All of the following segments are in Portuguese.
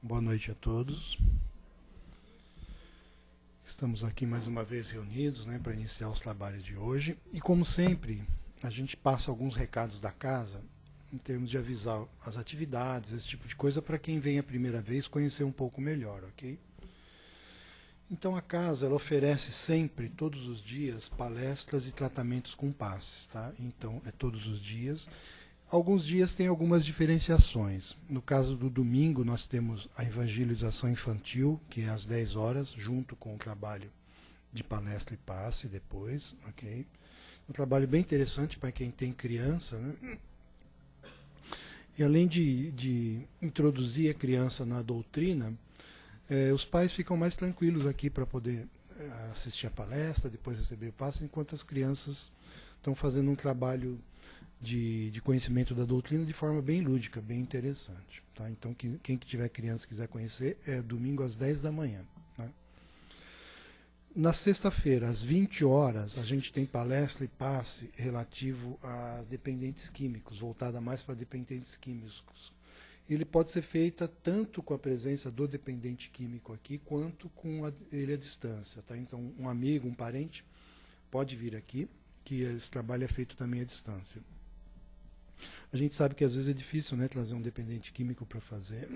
Boa noite a todos. Estamos aqui mais uma vez reunidos, né, para iniciar os trabalhos de hoje. E como sempre, a gente passa alguns recados da casa, em termos de avisar as atividades, esse tipo de coisa, para quem vem a primeira vez conhecer um pouco melhor, ok? Então a casa, ela oferece sempre, todos os dias, palestras e tratamentos com passes, tá? Então é todos os dias. Alguns dias tem algumas diferenciações. No caso do domingo, nós temos a evangelização infantil, que é às 10 horas, junto com o trabalho de palestra e passe depois, ok? Um trabalho bem interessante para quem tem criança, né? E além de introduzir a criança na doutrina, os pais ficam mais tranquilos aqui para poder assistir a palestra, depois receber o passe, enquanto as crianças estão fazendo um trabalho de conhecimento da doutrina de forma bem lúdica, bem interessante. Tá? Então, quem que tiver criança e quiser conhecer, é domingo às 10 da manhã. Né? Na sexta-feira, às 20 horas, a gente tem palestra e passe relativo a dependentes químicos, voltada mais para dependentes químicos. Ele pode ser feita tanto com a presença do dependente químico aqui, quanto com ele à distância. Tá? Então, um amigo, um parente, pode vir aqui, que esse trabalho é feito também à distância. A gente sabe que às vezes é difícil, né, trazer um dependente químico para fazer.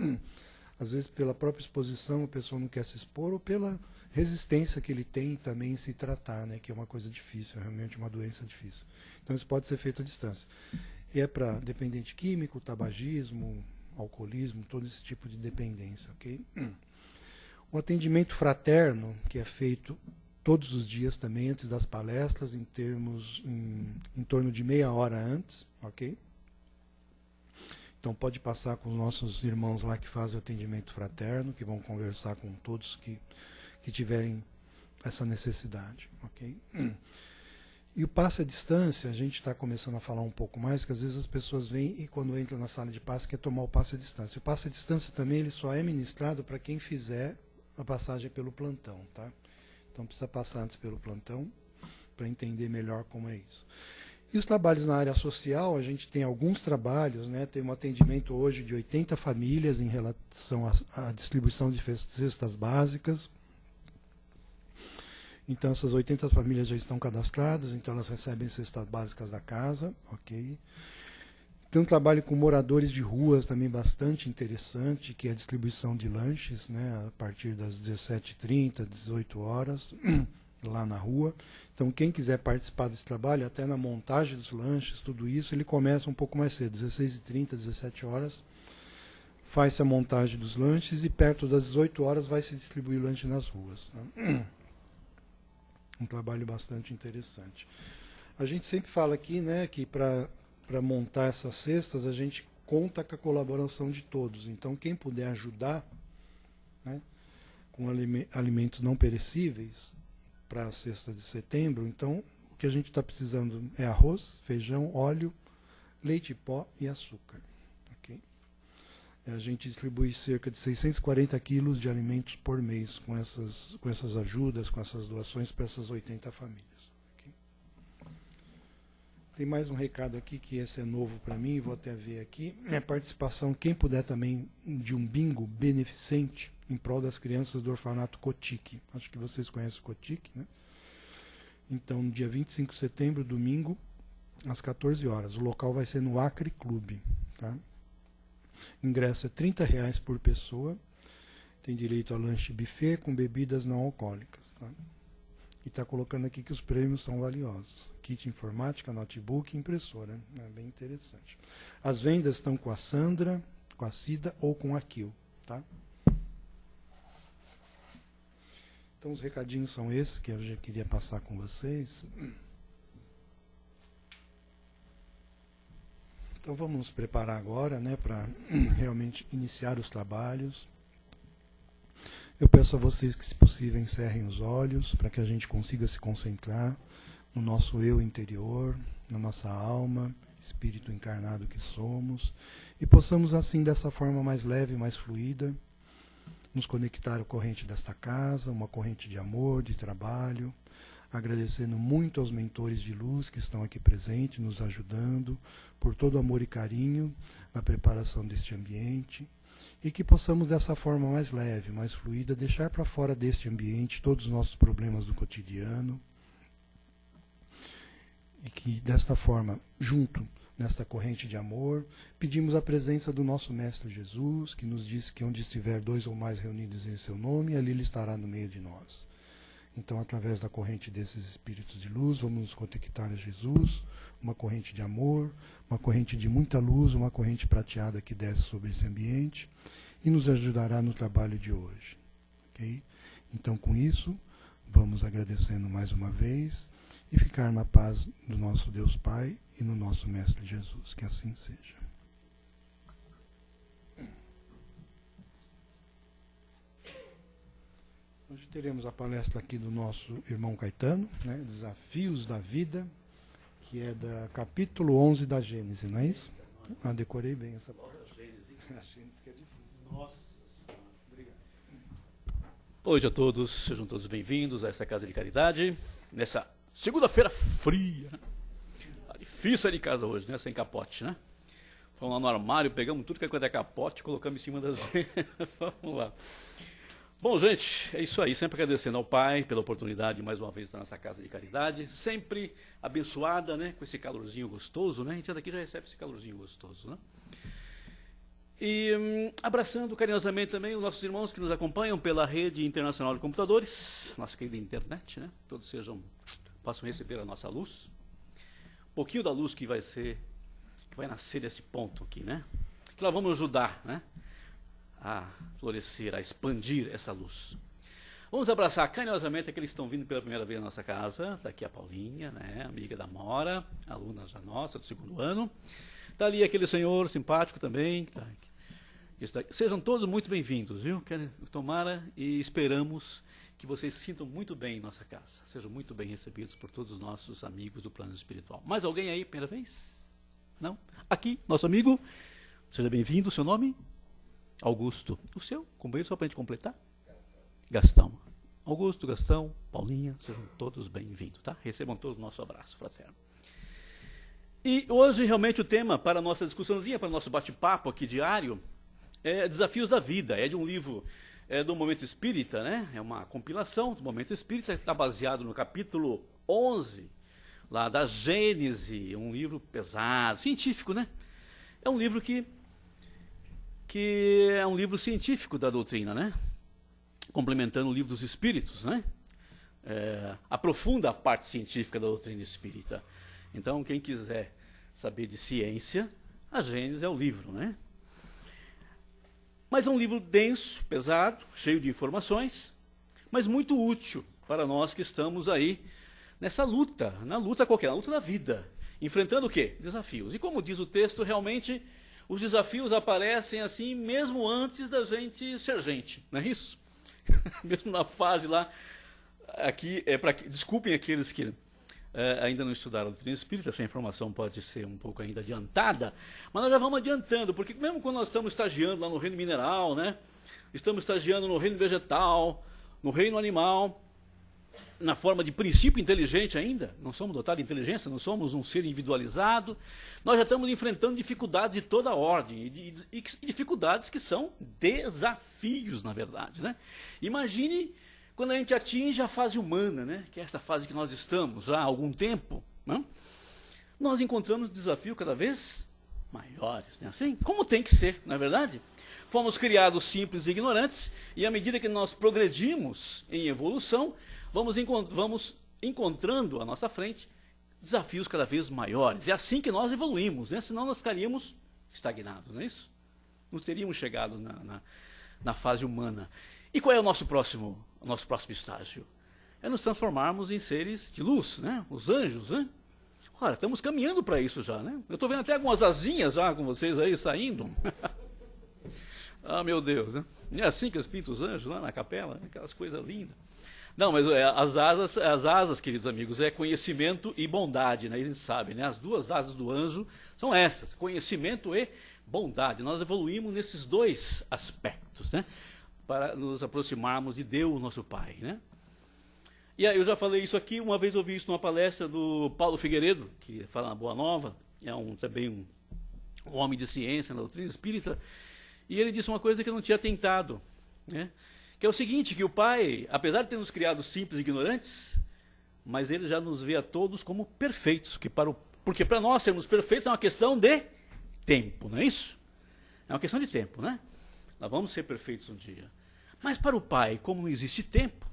Às vezes pela própria exposição a pessoa não quer se expor, ou pela resistência que ele tem também em se tratar, né, que é uma coisa difícil, é realmente uma doença difícil. Então isso pode ser feito à distância. E é para dependente químico, tabagismo, alcoolismo, todo esse tipo de dependência, ok? O atendimento fraterno, que é feito todos os dias também, antes das palestras, em torno de meia hora antes, ok? Então pode passar com os nossos irmãos lá que fazem o atendimento fraterno, que vão conversar com todos que tiverem essa necessidade, ok? E o passe à distância, a gente está começando a falar um pouco mais, que às vezes as pessoas vêm e quando entram na sala de passe quer tomar o passe à distância. O passe à distância também ele só é ministrado para quem fizer a passagem pelo plantão, tá? Então precisa passar antes pelo plantão para entender melhor como é isso. E os trabalhos na área social, a gente tem alguns trabalhos, né? Tem um atendimento hoje de 80 famílias em relação à distribuição de cestas básicas. Então essas 80 famílias já estão cadastradas, então elas recebem cestas básicas da casa, ok? Tem um trabalho com moradores de ruas também bastante interessante, que é a distribuição de lanches, né, a partir das 17h30, 18 horas, lá na rua. Então, quem quiser participar desse trabalho, até na montagem dos lanches, tudo isso, ele começa um pouco mais cedo, 16h30, 17 horas, faz-se a montagem dos lanches e perto das 18 horas vai se distribuir lanche nas ruas. Né? Um trabalho bastante interessante. A gente sempre fala aqui, né, que para montar essas cestas, a gente conta com a colaboração de todos. Então, quem puder ajudar, né, com alimentos não perecíveis para a cesta de setembro, então o que a gente está precisando é arroz, feijão, óleo, leite em pó e açúcar. Okay? A gente distribui cerca de 640 quilos de alimentos por mês com essas ajudas, com essas doações para essas 80 famílias. Tem mais um recado aqui, que esse é novo para mim, vou até ver aqui. É participação, quem puder também, de um bingo beneficente em prol das crianças do orfanato Cotique. Acho que vocês conhecem o Cotique, né? Então, no dia 25 de setembro, domingo, às 14 horas. O local vai ser no Acre Clube. Tá? Ingresso é R$30 por pessoa. Tem direito a lanche buffet com bebidas não alcoólicas. Tá? E está colocando aqui que os prêmios são valiosos. Kit informática, notebook e impressora. É bem interessante. As vendas estão com a Sandra, com a Cida ou com a Kill. Tá? Então os recadinhos são esses que eu já queria passar com vocês. Então vamos nos preparar agora, né, para realmente iniciar os trabalhos. Eu peço a vocês que, se possível, encerrem os olhos para que a gente consiga se concentrar no nosso eu interior, na nossa alma, espírito encarnado que somos, e possamos assim, dessa forma mais leve, mais fluida, nos conectar à corrente desta casa, uma corrente de amor, de trabalho, agradecendo muito aos mentores de luz que estão aqui presentes, nos ajudando, por todo o amor e carinho na preparação deste ambiente, e que possamos dessa forma mais leve, mais fluida, deixar para fora deste ambiente todos os nossos problemas do cotidiano, e que desta forma, junto nesta corrente de amor, pedimos a presença do nosso Mestre Jesus, que nos disse que onde estiver 2 ou mais reunidos em seu nome, ali ele estará no meio de nós. Então, através da corrente desses espíritos de luz, vamos nos conectar a Jesus, uma corrente de amor, uma corrente de muita luz, uma corrente prateada que desce sobre esse ambiente e nos ajudará no trabalho de hoje. Okay? Então, com isso, vamos agradecendo mais uma vez e ficar na paz do nosso Deus Pai e no nosso Mestre Jesus. Que assim seja. Hoje teremos a palestra aqui do nosso irmão Caetano, né, Desafios da Vida, que é da capítulo 11 da Gênesis, não é isso? Ah, decorei bem essa parte. A Gênesis que é difícil. Nossa Senhora. Obrigado. Boa noite a todos, sejam todos bem-vindos a essa Casa de Caridade, nessa segunda-feira fria, né? Tá difícil sair de casa hoje, né? Sem capote, né? Fomos lá no armário, pegamos tudo que é capote, colocamos em cima das... Vamos lá. Bom, gente, é isso aí. Sempre agradecendo ao Pai pela oportunidade de mais uma vez estar nessa Casa de Caridade, sempre abençoada, né? Com esse calorzinho gostoso, né? A gente daqui já recebe esse calorzinho gostoso, né? E abraçando carinhosamente também os nossos irmãos que nos acompanham pela Rede Internacional de Computadores, nossa querida internet, né? Todos possam receber a nossa luz. Um pouquinho da luz que vai nascer desse ponto aqui, né? Que nós vamos ajudar, né? A florescer, a expandir essa luz. Vamos abraçar carinhosamente aqueles que estão vindo pela primeira vez na nossa casa. Está aqui a Paulinha, né? Amiga da Mora, aluna já nossa do 2º ano. Está ali aquele senhor simpático também, que está aqui. Sejam todos muito bem-vindos, viu? Tomara e esperamos que vocês se sintam muito bem em nossa casa. Sejam muito bem recebidos por todos os nossos amigos do plano espiritual. Mais alguém aí, primeira vez? Não? Aqui, nosso amigo. Seja bem-vindo. O seu nome? Augusto. O seu? Só para a gente completar? Gastão. Augusto, Gastão, Paulinha, sejam todos bem-vindos, tá? Recebam todo o nosso abraço fraterno. E hoje, realmente, o tema para a nossa discussãozinha, para o nosso bate-papo aqui diário, é Desafios da Vida. É de um livro do Momento Espírita, né? É uma compilação do Momento Espírita, que está baseado no capítulo 11, lá da Gênese, um livro pesado, científico, né? É um livro que é um livro científico da doutrina, né? Complementando o livro dos Espíritos, né? Aprofunda a parte científica da doutrina espírita. Então, quem quiser saber de ciência, a Gênesis é o livro, né? Mas é um livro denso, pesado, cheio de informações, mas muito útil para nós que estamos aí nessa luta, na luta qualquer, na luta da vida, enfrentando o quê? Desafios. E como diz o texto, realmente os desafios aparecem assim mesmo antes da gente ser gente, não é isso? Mesmo na fase lá, aqui, desculpem aqueles que ainda não estudaram a doutrina espírita, essa informação pode ser um pouco ainda adiantada, mas nós já vamos adiantando, porque mesmo quando nós estamos estagiando lá no reino mineral, né, estamos estagiando no reino vegetal, no reino animal, na forma de princípio inteligente ainda, não somos dotados de inteligência, não somos um ser individualizado, nós já estamos enfrentando dificuldades de toda a ordem, e dificuldades que são desafios, na verdade, né? Imagine quando a gente atinge a fase humana, né? Que é essa fase que nós estamos já há algum tempo, né? Nós encontramos desafios cada vez maiores, né? Assim, como tem que ser, não é verdade? Fomos criados simples e ignorantes, e à medida que nós progredimos em evolução, vamos encontrando à nossa frente desafios cada vez maiores. É assim que nós evoluímos, né? Senão nós ficaríamos estagnados, não é isso? Não teríamos chegado na fase humana. E qual é o nosso próximo estágio? É nos transformarmos em seres de luz, né? Os anjos, né? Ora, estamos caminhando para isso já, né? Eu estou vendo até algumas asinhas já com vocês aí saindo. Ah, meu Deus, né? E é assim que eles pintam os anjos lá na capela, né? Aquelas coisas lindas. Não, mas as asas, queridos amigos, é conhecimento e bondade, né? A gente sabe, né? As duas asas do anjo são essas, conhecimento e bondade. Nós evoluímos nesses dois aspectos, né? Para nos aproximarmos de Deus, nosso Pai, né? E aí eu já falei isso aqui, uma vez eu ouvi isso numa palestra do Paulo Figueiredo, que fala na Boa Nova, é também um homem de ciência na doutrina espírita, E ele disse uma coisa que eu não tinha tentado, né? Que é o seguinte, que o Pai, apesar de ter nos criado simples e ignorantes, mas ele já nos vê a todos como perfeitos, porque para nós sermos perfeitos é uma questão de tempo, não é isso? É uma questão de tempo, né? Nós vamos ser perfeitos um dia. Mas para o Pai, como não existe tempo,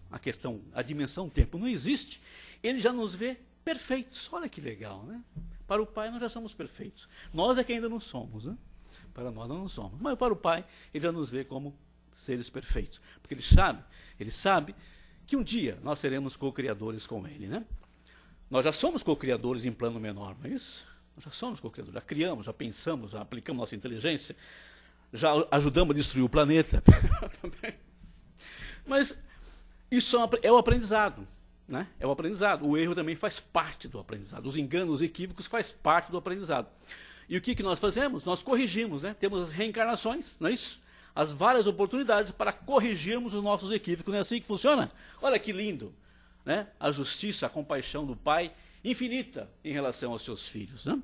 a dimensão tempo não existe, ele já nos vê perfeitos. Olha que legal, né? Para o Pai nós já somos perfeitos. Nós é que ainda não somos, né? Para nós não somos. Mas para o Pai, ele já nos vê como seres perfeitos. Porque ele sabe que um dia nós seremos co-criadores com ele, né? Nós já somos co-criadores em plano menor, não é isso? Nós já somos co-criadores, já criamos, já pensamos, já aplicamos nossa inteligência, já ajudamos a destruir o planeta. Mas isso é o aprendizado, né? É o aprendizado. O erro também faz parte do aprendizado. Os enganos, os equívocos faz parte do aprendizado. E o que nós fazemos? Nós corrigimos, né? Temos as reencarnações, não é isso? As várias oportunidades para corrigirmos os nossos equívocos. Não é assim que funciona? Olha que lindo, né? A justiça, a compaixão do Pai, infinita em relação aos seus filhos, né?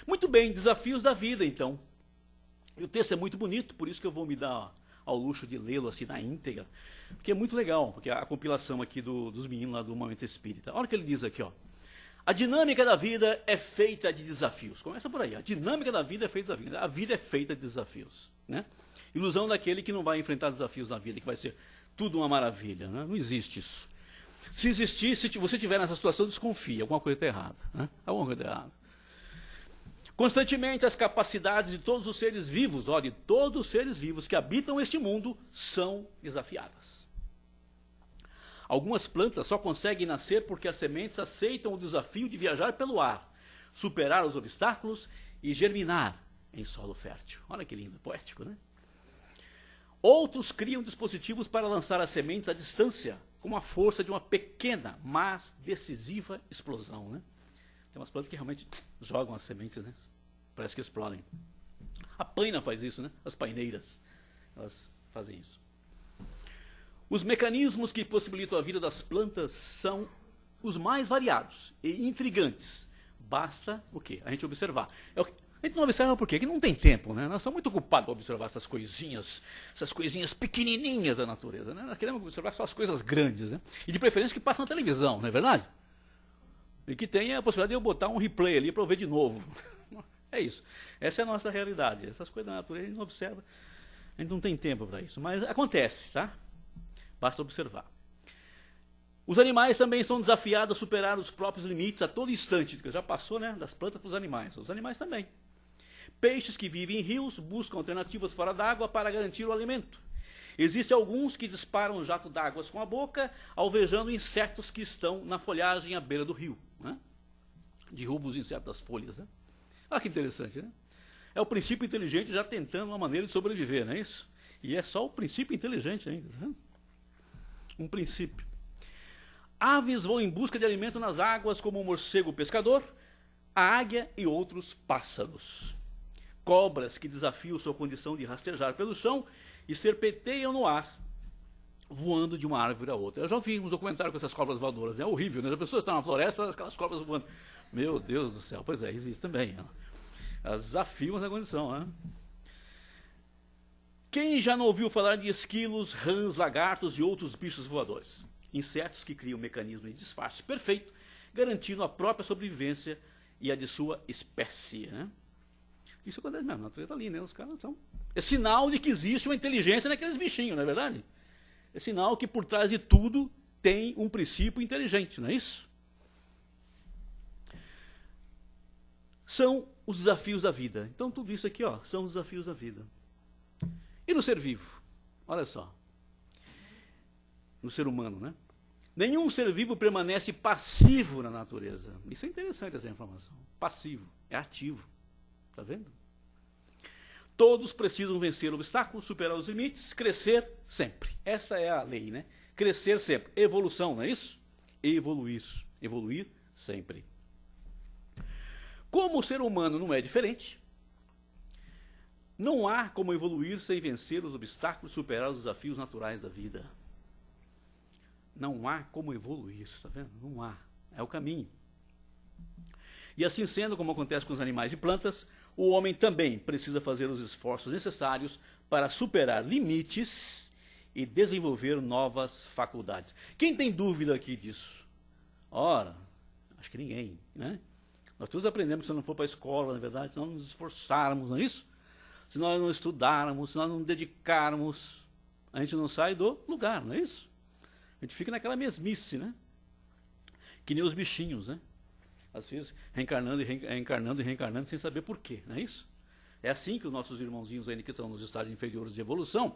Muito bem, desafios da vida, então. E o texto é muito bonito, por isso que eu vou me dar ao luxo de lê-lo assim na íntegra, porque é muito legal, porque a compilação aqui dos meninos lá do Momento Espírita. Olha o que ele diz aqui, ó. A dinâmica da vida é feita de desafios. Começa por aí. A dinâmica da vida é feita de desafios. A vida é feita de desafios, né? Ilusão daquele que não vai enfrentar desafios na vida, que vai ser tudo uma maravilha, né? Não existe isso. Se existir, se você estiver nessa situação, desconfia, alguma coisa está errada, né? Alguma coisa está errada. Constantemente as capacidades de todos os seres vivos, de todos os seres vivos que habitam este mundo, são desafiadas. Algumas plantas só conseguem nascer porque as sementes aceitam o desafio de viajar pelo ar, superar os obstáculos e germinar em solo fértil. Olha que lindo, poético, né? Outros criam dispositivos para lançar as sementes à distância, com a força de uma pequena, mas decisiva explosão, né? Tem umas plantas que realmente jogam as sementes, né? Parece que explodem. A paina faz isso, né? As paineiras, elas fazem isso. Os mecanismos que possibilitam a vida das plantas são os mais variados e intrigantes. Basta o quê? A gente observar. A gente não observa por quê? Porque não tem tempo, né? Nós estamos muito ocupados para observar essas coisinhas pequenininhas da natureza, né? Nós queremos observar só as coisas grandes, né? E de preferência que passam na televisão, não é verdade? E que tenha a possibilidade de eu botar um replay ali para eu ver de novo. É isso. Essa é a nossa realidade. Essas coisas da natureza a gente não observa. A gente não tem tempo para isso. Mas acontece, tá? Basta observar. Os animais também são desafiados a superar os próprios limites a todo instante. Já passou, né? Das plantas para os animais. Os animais também. Peixes que vivem em rios buscam alternativas fora d'água para garantir o alimento. Existem alguns que disparam um jato d'água com a boca, alvejando insetos que estão na folhagem à beira do rio, né? Derruba os insetos das folhas, né? Olha que interessante, né? É o princípio inteligente já tentando uma maneira de sobreviver, não é isso? E é só o princípio inteligente ainda, né? Um princípio. Aves vão em busca de alimento nas águas, como o morcego pescador, a águia e outros pássaros. Cobras que desafiam sua condição de rastejar pelo chão e serpenteiam no ar, voando de uma árvore a outra. Eu já vi um documentário com essas cobras voadoras, é horrível, né? As pessoas estão na floresta, aquelas cobras voando. Meu Deus do céu, pois é, existe também. Elas desafiam essa condição, né? Quem já não ouviu falar de esquilos, rãs, lagartos e outros bichos voadores? Insetos que criam um mecanismo de disfarce perfeito, garantindo a própria sobrevivência e a de sua espécie, né? Isso acontece mesmo, a natureza está ali, né? Os caras são... É sinal de que existe uma inteligência naqueles bichinhos, não é verdade? É sinal que por trás de tudo tem um princípio inteligente, não é isso? São os desafios da vida. Então tudo isso aqui, são os desafios da vida. E no ser vivo? Olha só. No ser humano, né? Nenhum ser vivo permanece passivo na natureza. Isso é interessante, essa informação. Passivo, é ativo. Está vendo? Todos precisam vencer obstáculos, superar os limites, crescer sempre. Essa é a lei, né? Crescer sempre. Evolução, não é isso? Evoluir. Evoluir sempre. Como o ser humano não é diferente, não há como evoluir sem vencer os obstáculos, superar os desafios naturais da vida. Não há como evoluir, está vendo? Não há. É o caminho. E assim sendo, como acontece com os animais e plantas, o homem também precisa fazer os esforços necessários para superar limites e desenvolver novas faculdades. Quem tem dúvida aqui disso? Ora, acho que ninguém, né? Nós todos aprendemos que se não for para a escola, na verdade, se nós nos esforçarmos, não é isso? Se nós não estudarmos, se nós não dedicarmos, a gente não sai do lugar, não é isso? A gente fica naquela mesmice, né? Que nem os bichinhos, né? Às vezes reencarnando e reencarnando e reencarnando sem saber por quê, não é isso? É assim que os nossos irmãozinhos ainda que estão nos estágios inferiores de evolução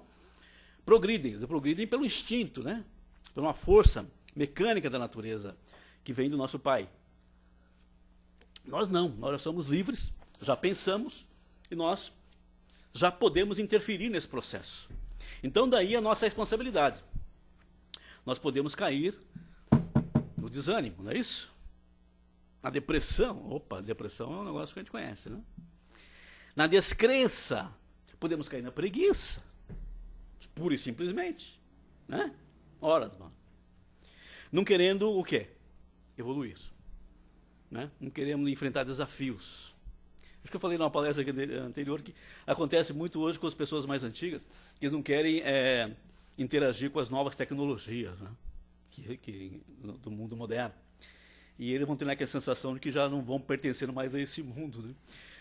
progridem. Eles progridem pelo instinto, né? Por uma força mecânica da natureza que vem do nosso Pai. Nós não, nós já somos livres, já pensamos e nós já podemos interferir nesse processo. Então daí a nossa responsabilidade. Nós podemos cair no desânimo, não é isso? Na depressão. Opa, depressão é um negócio que a gente conhece, né? Na descrença. Podemos cair na preguiça. Pura e simplesmente. Né? Ora, mano. Não querendo o quê? Evoluir. Né? Não queremos enfrentar desafios. Acho que eu falei numa palestra anterior que acontece muito hoje com as pessoas mais antigas, que eles não querem interagir com as novas tecnologias, né? Do mundo moderno. E eles vão ter aquela sensação de que já não vão pertencer mais a esse mundo. Né?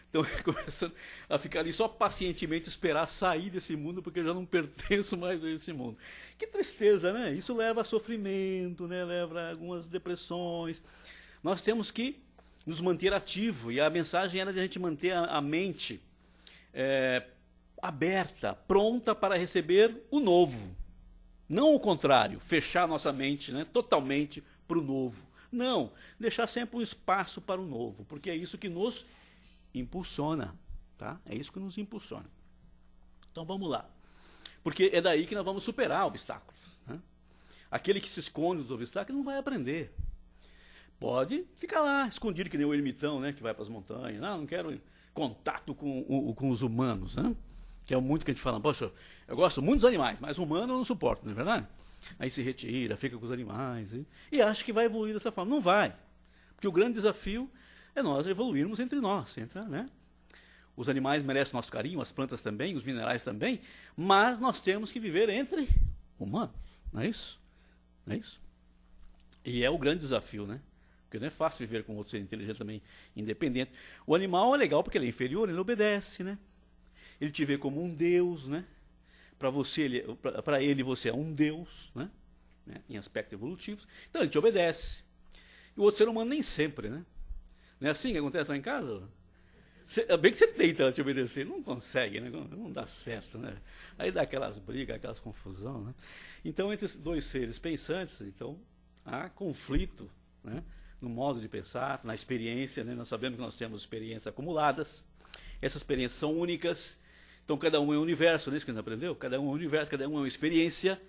Então, começando a ficar ali só pacientemente esperar sair desse mundo, porque eu já não pertenço mais a esse mundo. Que tristeza, né? Isso leva a sofrimento, né? Leva a algumas depressões. Nós temos que nos manter ativo, e a mensagem era de a gente manter a mente aberta, pronta para receber o novo. Não o contrário, fechar nossa mente, né, totalmente para o novo. Não, deixar sempre um espaço para o novo, porque é isso que nos impulsiona. Tá? É isso que nos impulsiona. Então vamos lá. Porque é daí que nós vamos superar obstáculos. Né? Aquele que se esconde dos obstáculos não vai aprender. Pode ficar lá, escondido, que nem o ermitão, né, que vai para as montanhas. Não quero contato com os humanos, né? Que é muito que a gente fala, poxa, eu gosto muito dos animais, mas humano eu não suporto, não é verdade? Aí se retira, fica com os animais, e acha que vai evoluir dessa forma. Não vai. Porque o grande desafio é nós evoluirmos entre nós. Né? Os animais merecem nosso carinho, as plantas também, os minerais também, mas nós temos que viver entre humanos, não é isso? Não é isso? E é o grande desafio, né? Porque não é fácil viver com outro ser inteligente também, independente. O animal é legal porque ele é inferior, ele obedece, né? Ele te vê como um Deus, né? Para ele você é um Deus, né? Em aspectos evolutivos. Então ele te obedece. E o outro ser humano nem sempre, né? Não é assim que acontece lá em casa? Bem que você tenta ela te obedecer, não consegue, né? Não dá certo, né? Aí dá aquelas brigas, aquelas confusões, né? Então entre dois seres pensantes, então há conflito, né? No modo de pensar, na experiência, né? Nós sabemos que nós temos experiências acumuladas. Essas experiências são únicas. Então, cada um é um universo, não é isso que a gente aprendeu? Cada um é um universo, cada um é uma experiência.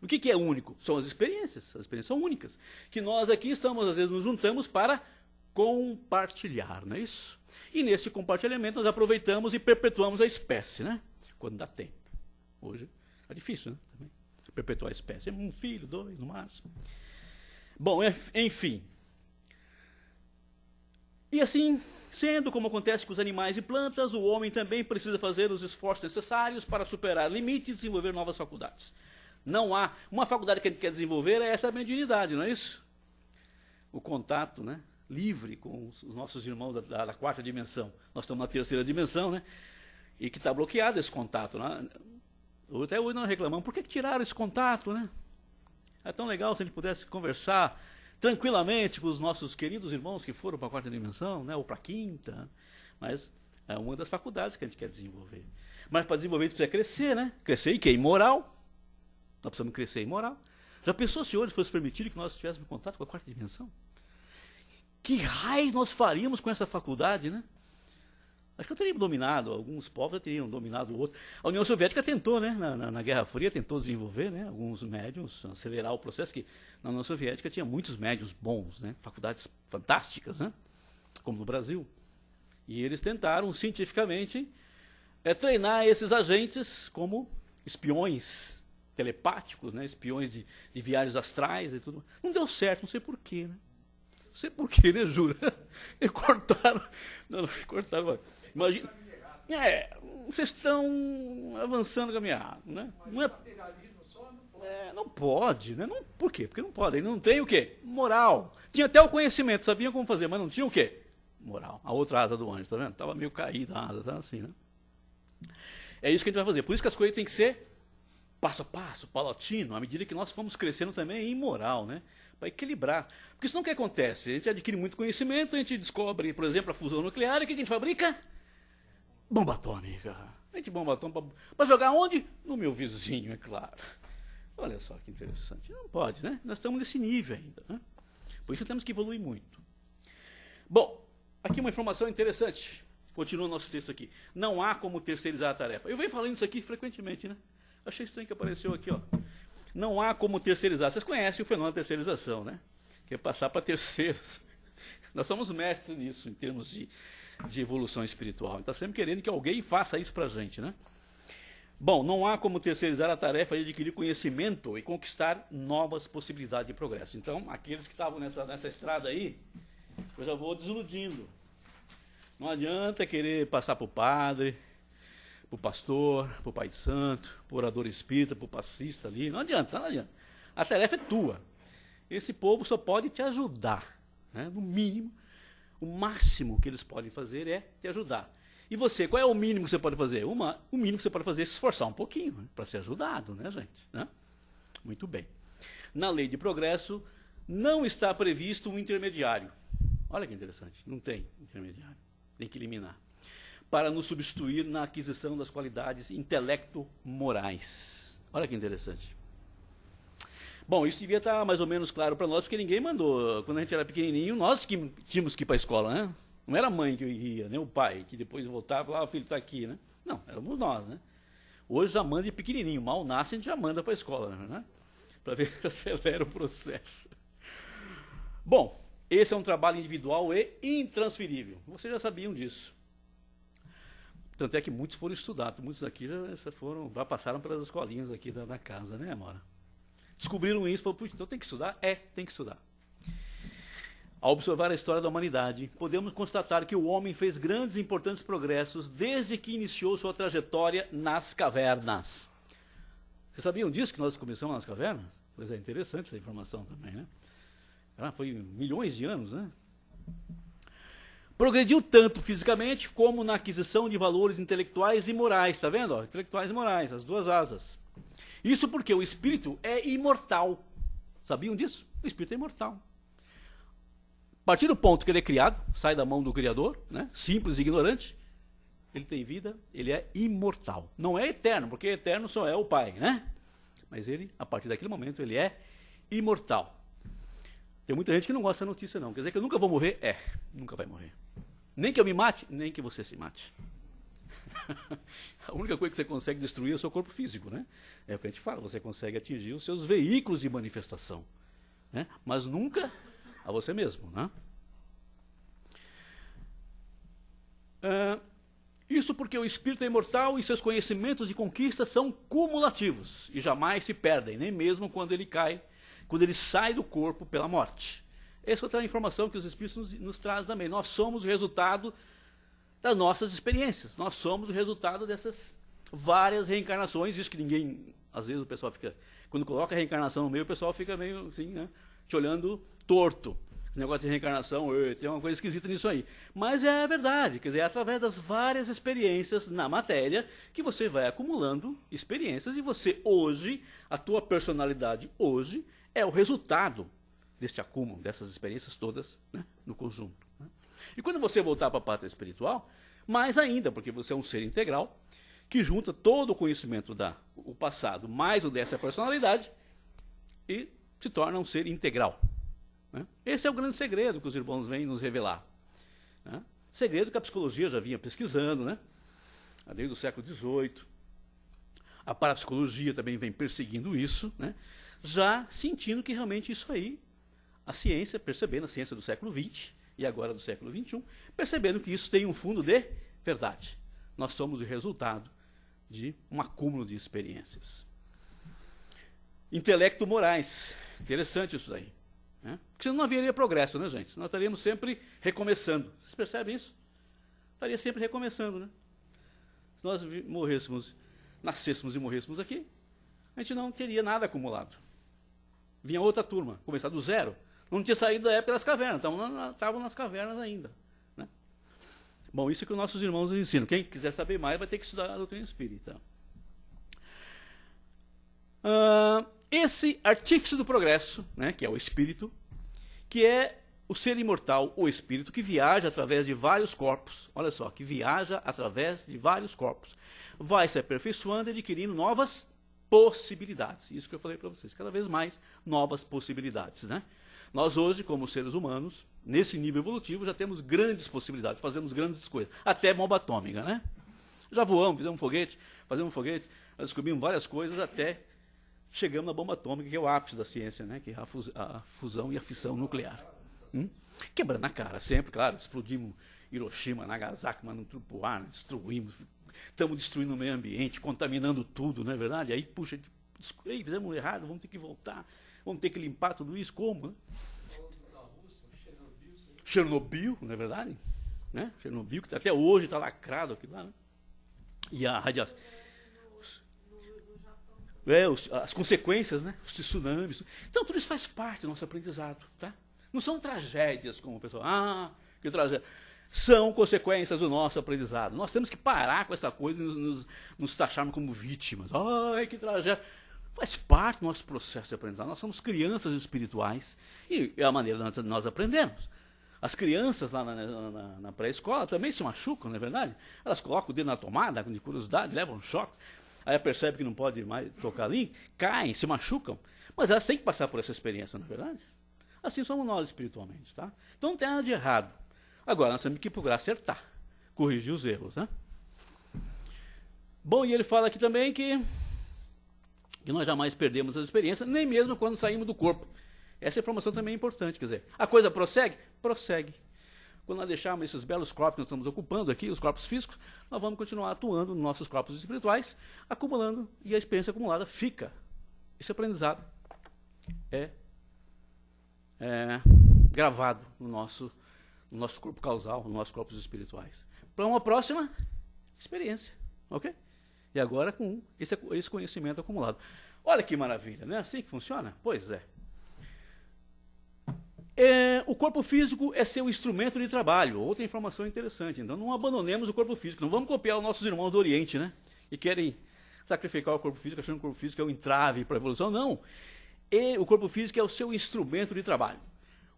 O que é único? São as experiências são únicas. Que nós aqui estamos, às vezes, nos juntamos para compartilhar, não é isso? E nesse compartilhamento nós aproveitamos e perpetuamos a espécie, né? Quando dá tempo. Hoje é difícil, né? Também. Perpetuar a espécie. Um filho, dois, no máximo. Bom, enfim. E assim, sendo como acontece com os animais e plantas, o homem também precisa fazer os esforços necessários para superar limites e desenvolver novas faculdades. Não há uma faculdade que a gente quer desenvolver, é essa mediunidade, não é isso? O contato, né, livre com os nossos irmãos da quarta dimensão. Nós estamos na terceira dimensão, né? E que está bloqueado esse contato. Né? Até hoje nós reclamamos, por que tiraram esse contato, né? É tão legal se a gente pudesse conversar tranquilamente com os nossos queridos irmãos que foram para a quarta dimensão, né, ou para a quinta, mas é uma das faculdades que a gente quer desenvolver. Mas para desenvolver a gente precisa crescer, né? Crescer em quê? Em moral. Nós precisamos crescer em moral. Já pensou se hoje fosse permitido que nós tivéssemos contato com a quarta dimensão? Que raio nós faríamos com essa faculdade, né? Acho que eu teria dominado, alguns povos já teriam dominado o outro. A União Soviética tentou, né, na Guerra Fria, tentou desenvolver, né, alguns médiums, acelerar o processo, que na União Soviética tinha muitos médiums bons, né, faculdades fantásticas, né, como no Brasil. E eles tentaram, cientificamente, treinar esses agentes como espiões telepáticos, né, espiões de viagens astrais e tudo. Não deu certo, não sei porquê, né? Não sei porquê, né, jura? E cortaram. Não, cortaram. Imagina, vocês estão avançando caminhado, né? Não é, não pode, né? Não, por quê? Porque não pode. Ele não tem o quê? Moral. Tinha até o conhecimento, sabiam como fazer, mas não tinha o quê? Moral. A outra asa do anjo, tá vendo? Estava meio caída a asa, tá assim, né? É isso que a gente vai fazer. Por isso que as coisas têm que ser passo a passo, paulatino, à medida que nós fomos crescendo também em moral, né? Para equilibrar. Porque senão o que acontece? A gente adquire muito conhecimento, a gente descobre, por exemplo, a fusão nuclear, e o que a gente fabrica? Bomba atômica. A gente bomba atômica para jogar onde? No meu vizinho, é claro. Olha só que interessante. Não pode, né? Nós estamos nesse nível ainda, né? Por isso temos que evoluir muito. Bom, aqui uma informação interessante. Continua o nosso texto aqui. Não há como terceirizar a tarefa. Eu venho falando isso aqui frequentemente, né? Achei estranho que apareceu aqui, ó. Não há como terceirizar. Vocês conhecem o fenômeno da terceirização, né? Que é passar para terceiros. Nós somos mestres nisso, em termos de evolução espiritual. A gente está sempre querendo que alguém faça isso para a gente, né? Bom, não há como terceirizar a tarefa de adquirir conhecimento e conquistar novas possibilidades de progresso. Então, aqueles que estavam nessa estrada aí, eu já vou desiludindo. Não adianta querer passar para o padre, para o pastor, para o pai de santo, para o orador espírita, para o passista ali. Não adianta, não adianta. A tarefa é tua. Esse povo só pode te ajudar, né? No mínimo, o máximo que eles podem fazer é te ajudar. E você, qual é o mínimo que você pode fazer? O mínimo que você pode fazer é se esforçar um pouquinho, né? Para ser ajudado, né, gente? Né? Muito bem. Na lei de progresso, não está previsto um intermediário. Olha que interessante, não tem intermediário. Tem que eliminar. Para nos substituir na aquisição das qualidades intelecto-morais. Olha que interessante. Bom, isso devia estar mais ou menos claro para nós, porque ninguém mandou. Quando a gente era pequenininho, nós que tínhamos que ir para a escola, né? Não era a mãe que ia, nem o pai, que depois voltava e falava, o filho está aqui, né? Não, éramos nós, né? Hoje já manda de pequenininho, mal nasce, a gente já manda para a escola, né? Para ver se acelera o processo. Bom, esse é um trabalho individual e intransferível. Vocês já sabiam disso. Tanto é que muitos foram estudados, muitos aqui já passaram pelas escolinhas aqui da casa, né, Amora? Descobriram isso e falaram, puxa, então tem que estudar? É, tem que estudar. Ao observar a história da humanidade, podemos constatar que o homem fez grandes e importantes progressos desde que iniciou sua trajetória nas cavernas. Vocês sabiam disso, que nós começamos nas cavernas? Pois é, interessante essa informação também, né? Foi milhões de anos, né? Progrediu tanto fisicamente como na aquisição de valores intelectuais e morais, tá vendo? Intelectuais e morais, as duas asas. Isso porque o espírito é imortal. Sabiam disso? O espírito é imortal. A partir do ponto que ele é criado, sai da mão do Criador, né? Simples e ignorante, ele tem vida, ele é imortal. Não é eterno, porque eterno só é o Pai, né? Mas ele, a partir daquele momento, ele é imortal. Tem muita gente que não gosta da notícia, não. Quer dizer que eu nunca vou morrer? Nunca vai morrer. Nem que eu me mate, nem que você se mate. A única coisa que você consegue destruir é o seu corpo físico, né? É o que a gente fala, você consegue atingir os seus veículos de manifestação, né? Mas nunca a você mesmo, né? Isso porque o espírito é imortal e seus conhecimentos e conquistas são cumulativos e jamais se perdem, nem mesmo quando ele cai, quando ele sai do corpo pela morte. Essa é outra informação que os espíritos nos trazem também. Nós somos o resultado das nossas experiências. Nós somos o resultado dessas várias reencarnações. Isso que ninguém, às vezes o pessoal fica, quando coloca a reencarnação no meio, o pessoal fica meio assim, né, te olhando torto. Esse negócio de reencarnação, tem uma coisa esquisita nisso aí. Mas é a verdade, quer dizer, é através das várias experiências na matéria que você vai acumulando experiências e você hoje, a tua personalidade hoje, é o resultado deste acúmulo, dessas experiências todas, né, no conjunto. Né? E quando você voltar para a pátria espiritual, mais ainda, porque você é um ser integral, que junta todo o conhecimento do passado, mais o dessa personalidade, e se torna um ser integral. Né? Esse é o grande segredo que os irmãos vêm nos revelar. Né? Segredo que a psicologia já vinha pesquisando, né? Desde o século XVIII. A parapsicologia também vem perseguindo isso, né? Já sentindo que realmente isso aí, a ciência, percebendo a ciência do século XX e agora do século XXI, percebendo que isso tem um fundo de verdade. Nós somos o resultado de um acúmulo de experiências. Intelecto morais. Interessante isso daí. Né? Porque senão não haveria progresso, né, gente? Nós estaríamos sempre recomeçando. Vocês percebem isso? estaria sempre recomeçando, né? Se nós nascêssemos e morrêssemos aqui, a gente não teria nada acumulado. Vinha outra turma, começar do zero. Não tinha saído da época das cavernas, então estavam nas cavernas ainda. Né? Bom, isso é que os nossos irmãos nos ensinam. Quem quiser saber mais vai ter que estudar a doutrina espírita. Esse artífice do progresso, né, que é o espírito, que é o ser imortal, o espírito, que viaja através de vários corpos, olha só, que viaja através de vários corpos, vai se aperfeiçoando e adquirindo novas possibilidades. Isso que eu falei para vocês, cada vez mais novas possibilidades. Né? Nós hoje, como seres humanos, nesse nível evolutivo, já temos grandes possibilidades, fazemos grandes coisas, até bomba atômica. Né? Já voamos, fizemos um foguete, nós descobrimos várias coisas até chegamos na bomba atômica, que é o ápice da ciência, né? Que é a fusão e a fissão nuclear. Quebrando a cara, sempre, claro, explodimos Hiroshima, Nagasaki, mandando pro ar, destruímos, estamos destruindo o meio ambiente, contaminando tudo, não é verdade? Aí, puxa, fizemos errado, vamos ter que voltar, vamos ter que limpar tudo isso, como? Né? Chernobyl, não é verdade? Né? Chernobyl, que até hoje está lacrado aqui lá, né? E a radiação. As consequências, né? Os tsunamis. Então, tudo isso faz parte do nosso aprendizado, tá? Não são tragédias, como o pessoal, que tragédia. São consequências do nosso aprendizado. Nós temos que parar com essa coisa e nos taxarmos como vítimas. Ai, que tragédia. Faz parte do nosso processo de aprendizado. Nós somos crianças espirituais e é a maneira que nós aprendemos. As crianças lá na pré-escola também se machucam, não é verdade? Elas colocam o dedo na tomada, de curiosidade, levam um choque. Aí percebe que não pode mais tocar ali, caem, se machucam. Mas elas têm que passar por essa experiência, não é verdade? Assim somos nós espiritualmente, tá? Então não tem nada de errado. Agora, nós temos que procurar acertar, corrigir os erros, né? Bom, e ele fala aqui também que nós jamais perdemos as experiências, nem mesmo quando saímos do corpo. Essa informação também é importante, quer dizer, a coisa prossegue? Prossegue. Quando nós deixarmos esses belos corpos que nós estamos ocupando aqui, os corpos físicos, nós vamos continuar atuando nos nossos corpos espirituais, acumulando, e a experiência acumulada fica. Esse aprendizado é gravado no nosso corpo causal, nos nossos corpos espirituais. Para uma próxima experiência, ok? E agora com esse conhecimento acumulado. Olha que maravilha, não é assim que funciona? Pois é. O corpo físico é seu instrumento de trabalho. Outra informação interessante. Então, não abandonemos o corpo físico. Não vamos copiar os nossos irmãos do Oriente, né? Que querem sacrificar o corpo físico, achando que o corpo físico é um entrave para a evolução. Não. O corpo físico é o seu instrumento de trabalho.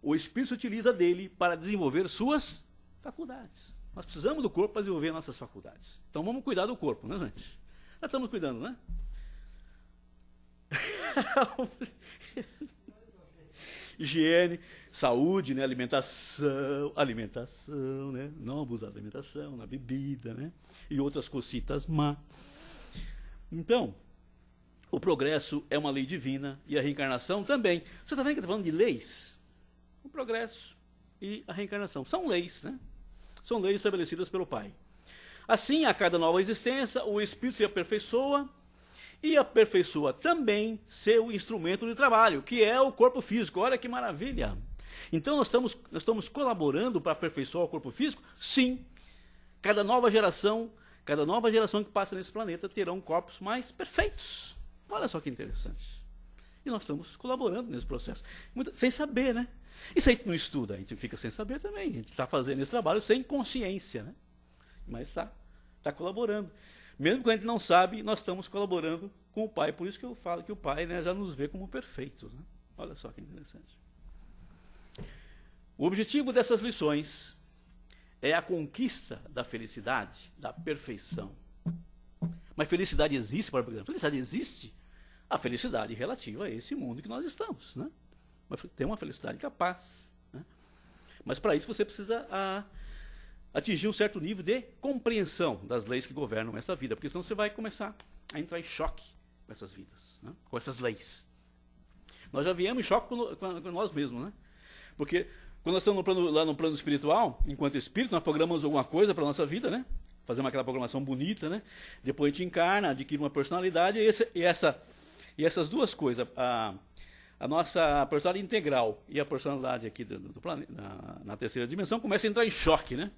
O espírito se utiliza dele para desenvolver suas faculdades. Nós precisamos do corpo para desenvolver nossas faculdades. Então, vamos cuidar do corpo, né, gente? Nós estamos cuidando, né? Higiene, saúde, né, alimentação, né, não abusar da alimentação, na bebida, né, e outras cositas má. Então, o progresso é uma lei divina e a reencarnação também. Você está vendo que está falando de leis? O progresso e a reencarnação são leis, né? São leis estabelecidas pelo Pai. Assim, a cada nova existência, o espírito se aperfeiçoa e aperfeiçoa também seu instrumento de trabalho, que é o corpo físico. Olha que maravilha! Então nós estamos colaborando para aperfeiçoar o corpo físico? Sim. Cada nova geração que passa nesse planeta terão corpos mais perfeitos. Olha só que interessante. E nós estamos colaborando nesse processo. Sem saber, né? E se a gente não estuda, a gente fica sem saber também. A gente está fazendo esse trabalho sem consciência, né? Mas está colaborando. Mesmo que a gente não sabe, nós estamos colaborando com o Pai. Por isso que eu falo que o Pai, né, já nos vê como perfeitos. Né? Olha só que interessante. O objetivo dessas lições é a conquista da felicidade, da perfeição. Mas felicidade existe para o programa? Felicidade existe? A felicidade relativa a esse mundo que nós estamos. Né? Tem uma felicidade capaz. Né? Mas para isso você precisa atingir um certo nível de compreensão das leis que governam essa vida, porque senão você vai começar a entrar em choque com essas vidas, né? Com essas leis. Nós já viemos em choque com nós mesmos, né? Porque quando nós estamos lá no plano espiritual, enquanto espírito, nós programamos alguma coisa para a nossa vida, né? Fazemos aquela programação bonita, né? Depois a gente encarna, adquire uma personalidade, e essas duas coisas, a nossa personalidade integral e a personalidade aqui do planeta, na terceira dimensão, começa a entrar em choque, né?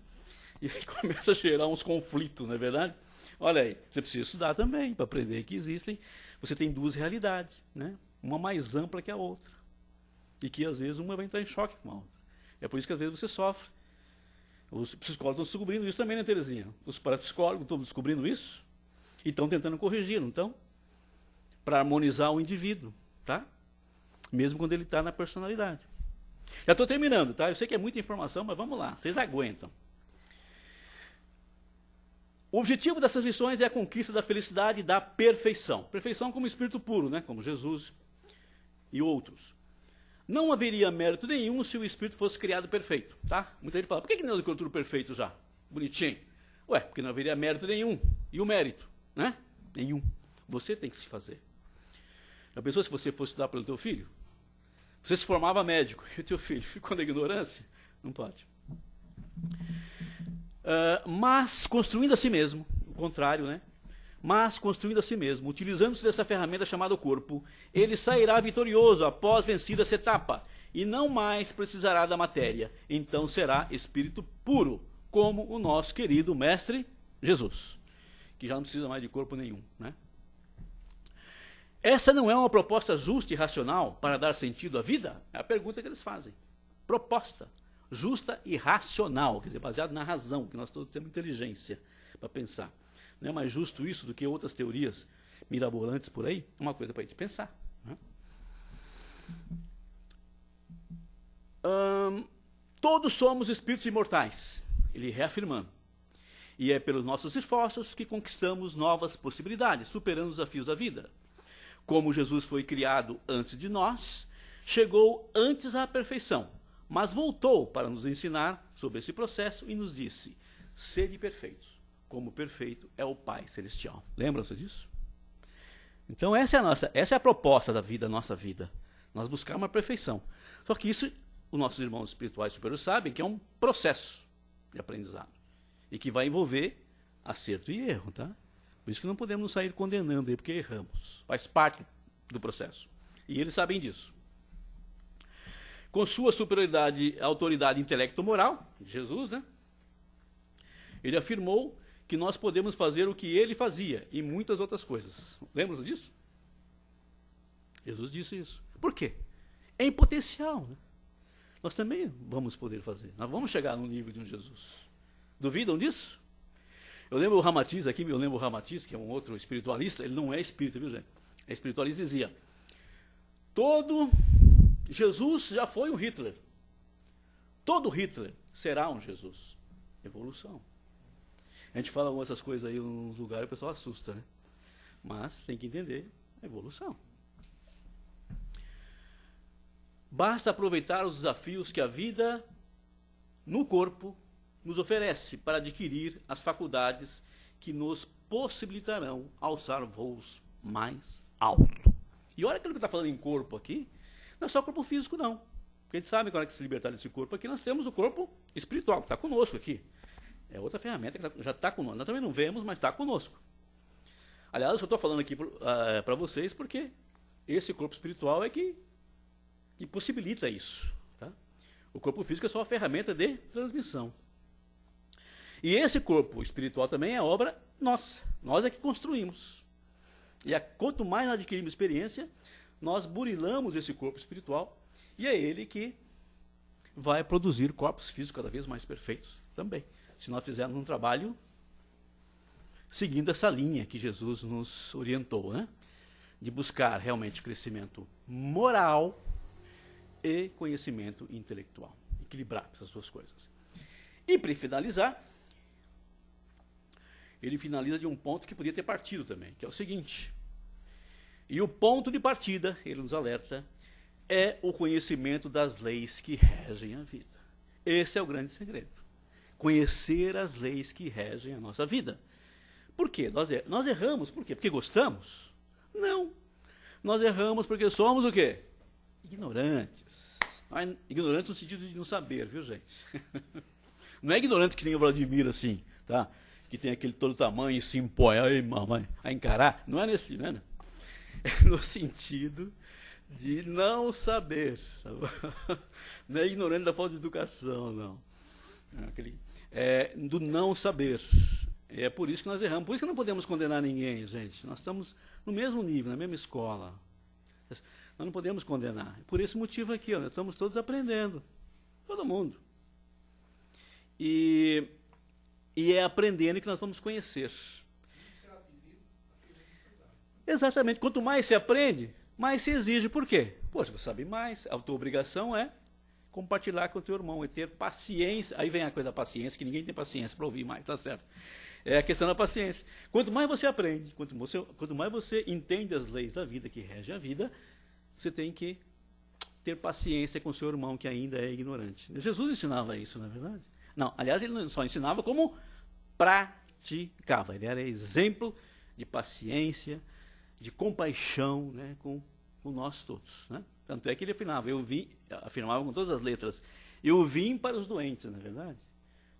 E aí começa a gerar uns conflitos, não é verdade? Olha aí, você precisa estudar também para aprender que existem. Você tem duas realidades, né? Uma mais ampla que a outra. E que às vezes uma vai entrar em choque com a outra. É por isso que às vezes você sofre. Os psicólogos estão descobrindo isso também, né, Terezinha? Os parapsicólogos estão descobrindo isso e estão tentando corrigir, não estão? Para harmonizar o indivíduo, tá? Mesmo quando ele está na personalidade. Já estou terminando, tá? Eu sei que é muita informação, mas vamos lá, vocês aguentam. O objetivo dessas lições é a conquista da felicidade e da perfeição. Perfeição como espírito puro, né? Como Jesus e outros. Não haveria mérito nenhum se o espírito fosse criado perfeito, tá? Muita gente fala, por que não é tudo perfeito já? Bonitinho. Ué, porque não haveria mérito nenhum. E o mérito, né? Nenhum. Você tem que se fazer. Já pensou se você fosse estudar pelo teu filho? Você se formava médico e o teu filho ficou na ignorância? Não pode. Mas construindo a si mesmo, o contrário, né? Mas construindo a si mesmo, utilizando-se dessa ferramenta chamada corpo, ele sairá vitorioso após vencida essa etapa, e não mais precisará da matéria. Então será espírito puro, como o nosso querido mestre Jesus, que já não precisa mais de corpo nenhum, né? Essa não é uma proposta justa e racional para dar sentido à vida? É a pergunta que eles fazem. Proposta justa e racional, quer dizer, baseado na razão, que nós todos temos inteligência para pensar. Não é mais justo isso do que outras teorias mirabolantes por aí? Uma coisa para a gente pensar, né? Todos somos espíritos imortais, ele reafirmando. E é pelos nossos esforços que conquistamos novas possibilidades, superando os desafios da vida. Como Jesus foi criado antes de nós, chegou antes à perfeição, mas voltou para nos ensinar sobre esse processo e nos disse: sede perfeitos, como perfeito é o Pai Celestial. Lembram-se disso? Então essa é a proposta da vida, nossa vida. Nós buscarmos a perfeição. Só que isso, os nossos irmãos espirituais superiores sabem que é um processo de aprendizado. E que vai envolver acerto e erro, tá? Por isso que não podemos nos sair condenando aí, porque erramos. Faz parte do processo. E eles sabem disso. Com sua superioridade, autoridade intelecto-moral, Jesus, né? Ele afirmou que nós podemos fazer o que ele fazia e muitas outras coisas. Lembram disso? Jesus disse isso. Por quê? É em potencial, né? Nós também vamos poder fazer. Nós vamos chegar no nível de um Jesus. Duvidam disso? Eu lembro o Ramatiz aqui, que é um outro espiritualista, ele não é espírita, viu, gente? É espiritualista, dizia: todo Jesus já foi um Hitler. Todo Hitler será um Jesus. Evolução. A gente fala algumas dessas coisas aí nos lugares e o pessoal assusta, né? Mas tem que entender a evolução. Basta aproveitar os desafios que a vida no corpo nos oferece para adquirir as faculdades que nos possibilitarão alçar voos mais altos. E olha aquilo que está falando em corpo aqui, não é só corpo físico, não. Porque a gente sabe que na hora que se libertar desse corpo aqui, nós temos o corpo espiritual, que está conosco aqui. É outra ferramenta que já está conosco. Nós também não vemos, mas está conosco. Aliás, eu estou falando aqui para vocês porque esse corpo espiritual é que possibilita isso. Tá? O corpo físico é só uma ferramenta de transmissão. E esse corpo espiritual também é obra nossa. Nós é que construímos. E quanto mais nós adquirimos experiência, nós burilamos esse corpo espiritual e é ele que vai produzir corpos físicos cada vez mais perfeitos também. Se nós fizermos um trabalho seguindo essa linha que Jesus nos orientou, né? De buscar realmente crescimento moral e conhecimento intelectual. Equilibrar essas duas coisas. E para finalizar, ele finaliza de um ponto que podia ter partido também, que é o seguinte: e o ponto de partida, ele nos alerta, é o conhecimento das leis que regem a vida. Esse é o grande segredo. Conhecer as leis que regem a nossa vida. Por quê? Nós erramos, por quê? Porque gostamos? Não. Nós erramos porque somos o quê? Ignorantes. Ignorantes no sentido de não saber, viu, gente? Não é ignorante que nem o Vladimir, assim, tá? Que tem aquele todo tamanho e se impõe aí, mamãe, a encarar. Não é nesse, né? É no sentido de não saber. Tá? Não é ignorante da falta de educação, não. do não saber. É por isso que nós erramos. Por isso que não podemos condenar ninguém, gente. Nós estamos no mesmo nível, na mesma escola. Nós não podemos condenar. Por esse motivo aqui, nós estamos todos aprendendo. Todo mundo. E é aprendendo que nós vamos conhecer. Exatamente. Quanto mais se aprende, mais se exige. Por quê? Poxa, você sabe mais. A tua obrigação é compartilhar com o teu irmão, é ter paciência. Aí vem a coisa da paciência, que ninguém tem paciência para ouvir mais, tá certo? É a questão da paciência. Quanto mais você aprende, quanto mais você entende as leis da vida, que regem a vida, você tem que ter paciência com o seu irmão, que ainda é ignorante. Jesus ensinava isso, não é verdade? Não, aliás, ele não só ensinava, como praticava. Ele era exemplo de paciência, de compaixão, né, com nós todos. Né? Tanto é que ele afirmava com todas as letras, eu vim para os doentes, não é verdade?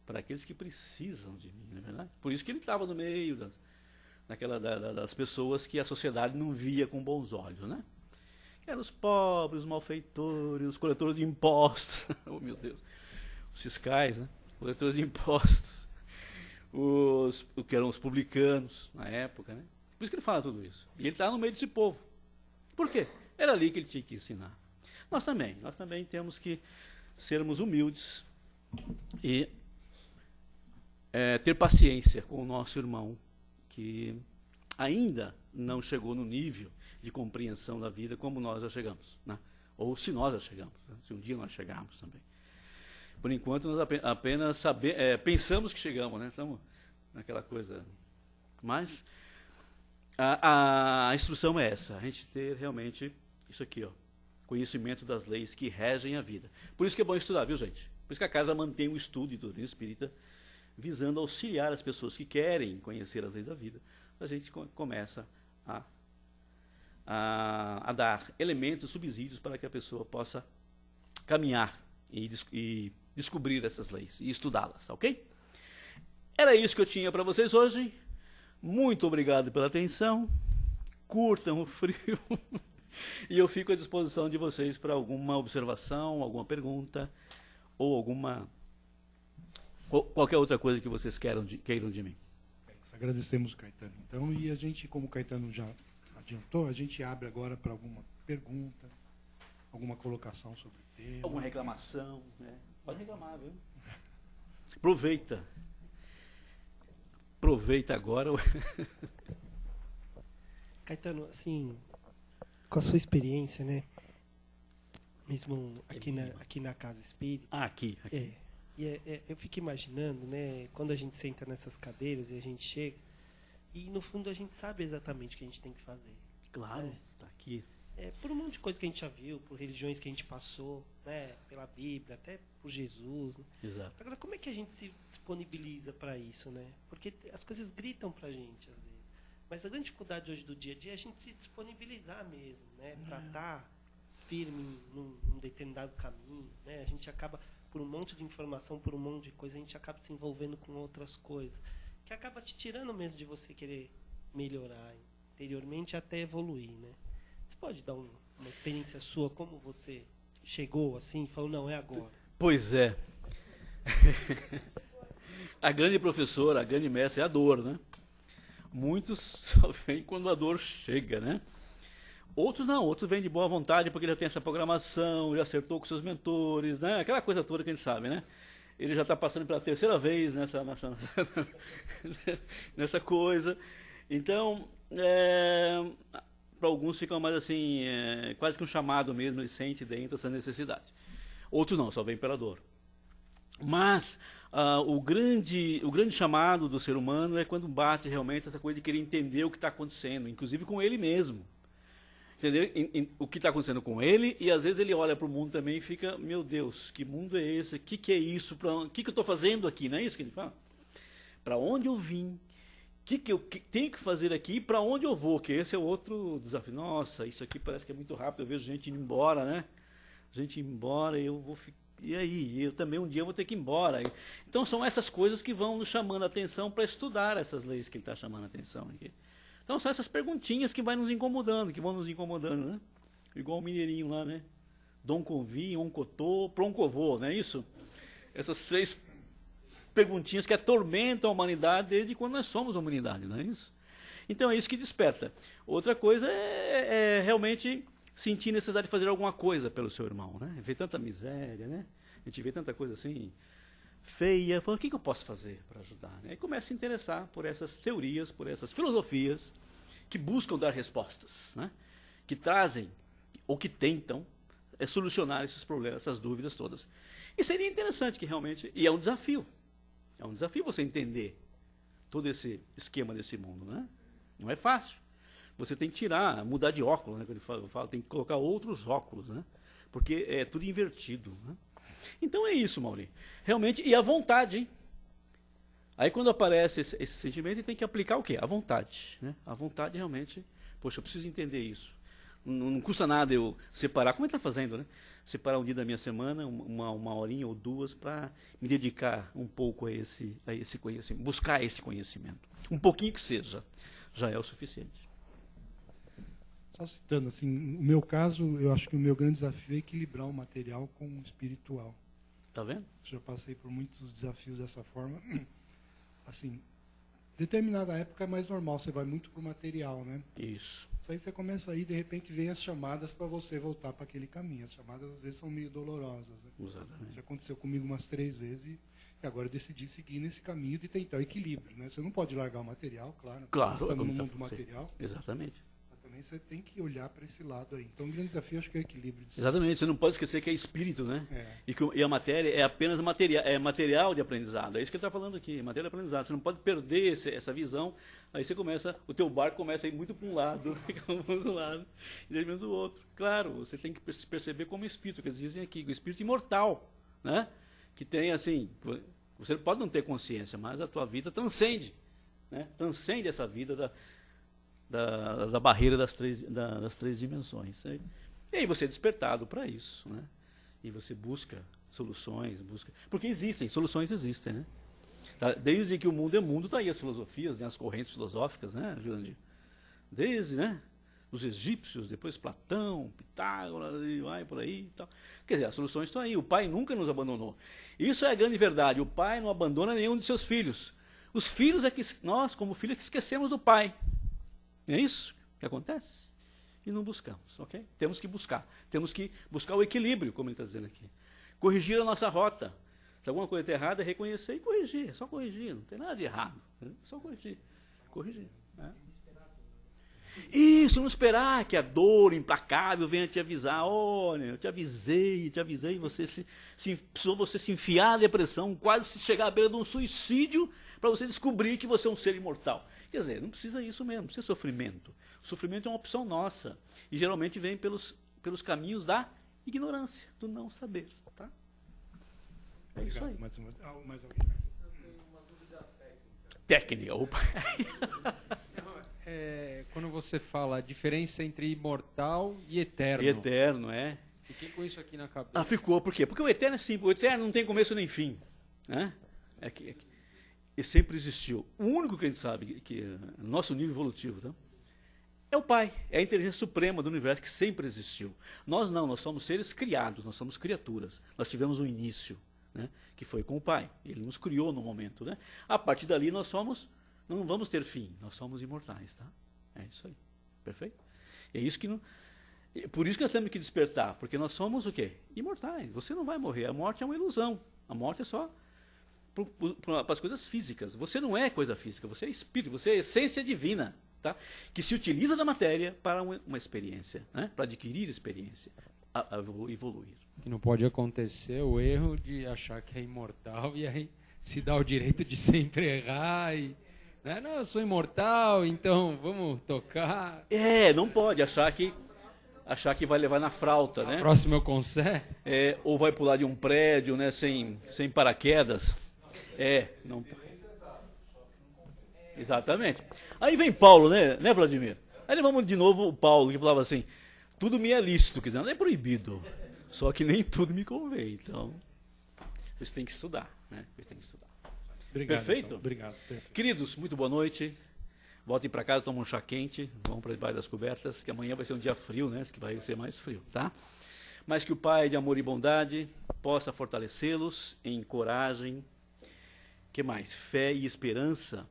Para aqueles que precisam de mim, não é verdade? Por isso que ele estava no meio das pessoas que a sociedade não via com bons olhos, né? Que eram os pobres, os malfeitores, os coletores de impostos, oh meu Deus, os fiscais, né? Coletores de impostos, que eram os publicanos na época, né? Por isso que ele fala tudo isso. E ele está no meio desse povo. Por quê? Era ali que ele tinha que ensinar. Nós também temos que sermos humildes e ter paciência com o nosso irmão, que ainda não chegou no nível de compreensão da vida como nós já chegamos. Né? Ou se nós já chegamos, né? Se um dia nós chegarmos também. Por enquanto, nós apenas pensamos que chegamos, né? Estamos naquela coisa. Mas a instrução é essa, a gente ter realmente isso aqui, ó, conhecimento das leis que regem a vida. Por isso que é bom estudar, viu, gente? Por isso que a casa mantém o estudo de doutrina espírita, visando auxiliar as pessoas que querem conhecer as leis da vida. A gente começa a dar elementos, subsídios para que a pessoa possa caminhar e descobrir essas leis e estudá-las, ok? Era isso que eu tinha para vocês hoje. Muito obrigado pela atenção. Curtam o frio. E eu fico à disposição de vocês para alguma observação, alguma pergunta ou qualquer outra coisa que vocês queiram de mim. Agradecemos o Caetano, então, e a gente, como o Caetano já adiantou, a gente abre agora para alguma pergunta, alguma colocação sobre o tema. Alguma reclamação, né? Pode reclamar, viu? Aproveita agora. Caetano, assim, com a sua experiência, né? Mesmo aqui na Casa Espírita. Aqui. Eu fico imaginando, né? Quando a gente senta nessas cadeiras e a gente chega, e no fundo a gente sabe exatamente o que a gente tem que fazer. Claro, está aqui. Por um monte de coisa que a gente já viu, por religiões que a gente passou, né? Pela Bíblia, até por Jesus. Né? Exato. Agora, como é que a gente se disponibiliza para isso, né? Porque as coisas gritam para a gente, às vezes. Mas a grande dificuldade hoje do dia a dia é a gente se disponibilizar mesmo, né? Para estar firme num determinado caminho, né? A gente acaba, por um monte de informação, por um monte de coisa, a gente acaba se envolvendo com outras coisas, que acaba te tirando mesmo de você querer melhorar interiormente até evoluir, né? Você pode dar uma experiência sua, como você chegou assim e falou, não, é agora? Pois é. A grande professora, a grande mestra é a dor, né? Muitos só vêm quando a dor chega, né? Outros não, outros vêm de boa vontade porque já tem essa programação, já acertou com seus mentores, né? Aquela coisa toda que a gente sabe, né? Ele já está passando pela terceira vez nessa coisa. Então, para alguns fica mais assim, quase que um chamado mesmo, ele sente dentro essa necessidade. Outros não, só vem pela dor. Mas o grande chamado do ser humano é quando bate realmente essa coisa de querer entender o que está acontecendo, inclusive com ele mesmo. Entender o que está acontecendo com ele, e às vezes ele olha para o mundo também e fica, meu Deus, que mundo é esse? O que é isso? O que eu estou fazendo aqui? Não é isso que ele fala? Para onde eu vim? O que eu tenho que fazer aqui? Para onde eu vou? Que esse é outro desafio. Nossa, isso aqui parece que é muito rápido. Eu vejo gente indo embora, né? Gente indo embora, eu vou ficar. E aí? Eu também um dia vou ter que ir embora. Então são essas coisas que vão nos chamando a atenção para estudar essas leis que ele está chamando a atenção aqui. Então são essas perguntinhas que vão nos incomodando, né? Igual o mineirinho lá, né? Dom Convim, Oncotô, Proncovô, não é isso? Essas três perguntinhas que atormentam a humanidade desde quando nós somos a humanidade, não é isso? Então é isso que desperta. Outra coisa é realmente sentir necessidade de fazer alguma coisa pelo seu irmão, né? Vê tanta miséria, né? A gente vê tanta coisa assim feia, fala, o que eu posso fazer para ajudar? Aí começa a se interessar por essas teorias, por essas filosofias que buscam dar respostas, né? Que trazem, ou que tentam, solucionar esses problemas, essas dúvidas todas. E seria interessante que realmente, e é um desafio você entender todo esse esquema desse mundo, né? Não é fácil. Você tem que tirar, mudar de óculos, né? Eu falo, tem que colocar outros óculos, né? Porque é tudo invertido, né? Então é isso, Mauri. Realmente, e a vontade, hein? Aí quando aparece esse sentimento, ele tem que aplicar o quê? A vontade, né? A vontade realmente, poxa, eu preciso entender isso. Não custa nada eu separar, como ele está fazendo, né? Separar um dia da minha semana, uma horinha ou duas, para me dedicar um pouco a esse conhecimento, buscar esse conhecimento. Um pouquinho que seja, já é o suficiente. Só citando, assim, no meu caso, eu acho que o meu grande desafio é equilibrar o material com o espiritual. Tá vendo? Já passei por muitos desafios dessa forma. Assim, determinada época é mais normal, você vai muito para o material, né? Isso. Aí você começa a ir, de repente vem as chamadas para você voltar para aquele caminho. As chamadas às vezes são meio dolorosas. Né? Exatamente. Já aconteceu comigo umas 3 vezes e agora eu decidi seguir nesse caminho de tentar o equilíbrio. Né? Você não pode largar o material, claro. Claro. Estamos no mundo do material. Exatamente. Mas também você tem que olhar para esse lado aí. Então o grande desafio acho que é o equilíbrio. Exatamente. Você não pode esquecer que é espírito, né? É. E a matéria é apenas material de aprendizado. É isso que ele está falando aqui, material de aprendizado. Você não pode perder essa visão. Aí o teu barco começa a ir muito para um lado, fica para um lado, e depois do outro. Claro, você tem que se perceber como espírito, que eles dizem aqui, o espírito imortal, né? Que tem assim, você pode não ter consciência, mas a tua vida transcende, né? Transcende essa vida da barreira das três dimensões. Né? E aí você é despertado para isso, né? E você busca soluções, porque soluções existem, né? Desde que o mundo é mundo, está aí as filosofias, né, as correntes filosóficas, né, Jurandir? Desde, né, os egípcios, depois Platão, Pitágoras, e vai por aí e tal. Quer dizer, as soluções estão aí. O pai nunca nos abandonou. Isso é a grande verdade. O pai não abandona nenhum de seus filhos. Os filhos é que nós, como filhos, é que esquecemos do pai. Não é isso que acontece? E não buscamos, ok? Temos que buscar o equilíbrio, como ele está dizendo aqui. Corrigir a nossa rota. Se alguma coisa está errada, é reconhecer e corrigir. É só corrigir, não tem nada de errado. É só corrigir. Né? Isso, não esperar que a dor implacável venha te avisar. Olha, eu te avisei, precisou você se enfiar na depressão, quase chegar à beira de um suicídio, para você descobrir que você é um ser imortal. Quer dizer, não precisa isso mesmo, não precisa sofrimento. O sofrimento é uma opção nossa. E geralmente vem pelos caminhos da ignorância, do não saber. Tá? É isso aí. Mais alguém? Eu tenho uma dúvida Técnica. Opa. Quando você fala a diferença entre imortal e eterno. E eterno, é. Fiquei com isso aqui na cabeça. Ah, ficou. Por quê? Porque o eterno é simples. O eterno não tem começo nem fim. Né? E sempre existiu. O único que a gente sabe que é nosso nível evolutivo, tá? É o Pai, é a inteligência suprema do universo que sempre existiu. Nós não, nós somos seres criados, nós somos criaturas. Nós tivemos um início, né, que foi com o Pai. Ele nos criou no momento. Né? A partir dali nós não vamos ter fim, nós somos imortais. Tá? É isso aí. Perfeito? É isso que não, por isso que nós temos que despertar, porque nós somos o quê? Imortais. Você não vai morrer. A morte é uma ilusão. A morte é só para as coisas físicas. Você não é coisa física, você é espírito, você é essência divina. Tá? Que se utiliza da matéria para uma experiência, né? Para adquirir experiência, evoluir. Que não pode acontecer o erro de achar que é imortal e aí se dá o direito de sempre errar e... Né? Não, eu sou imortal, então vamos tocar. Não pode achar que vai levar na fralta, né? Próximo eu conserto. Ou vai pular de um prédio, né? Sem paraquedas. Não pode. Exatamente. Aí vem Paulo, né, Vladimir? Aí vamos de novo o Paulo, que falava assim, tudo me é lícito, quer dizer, não é proibido, só que nem tudo me convém. Então, você tem que estudar, né? Você tem que estudar. Obrigado, Perfeito? Então. Obrigado. Perfeito. Queridos, muito boa noite. Voltem para casa, tomem um chá quente, vão para debaixo das cobertas, que amanhã vai ser um dia frio, né? Que vai ser mais frio, tá? Mas que o Pai de amor e bondade possa fortalecê-los em coragem, que mais? Fé e esperança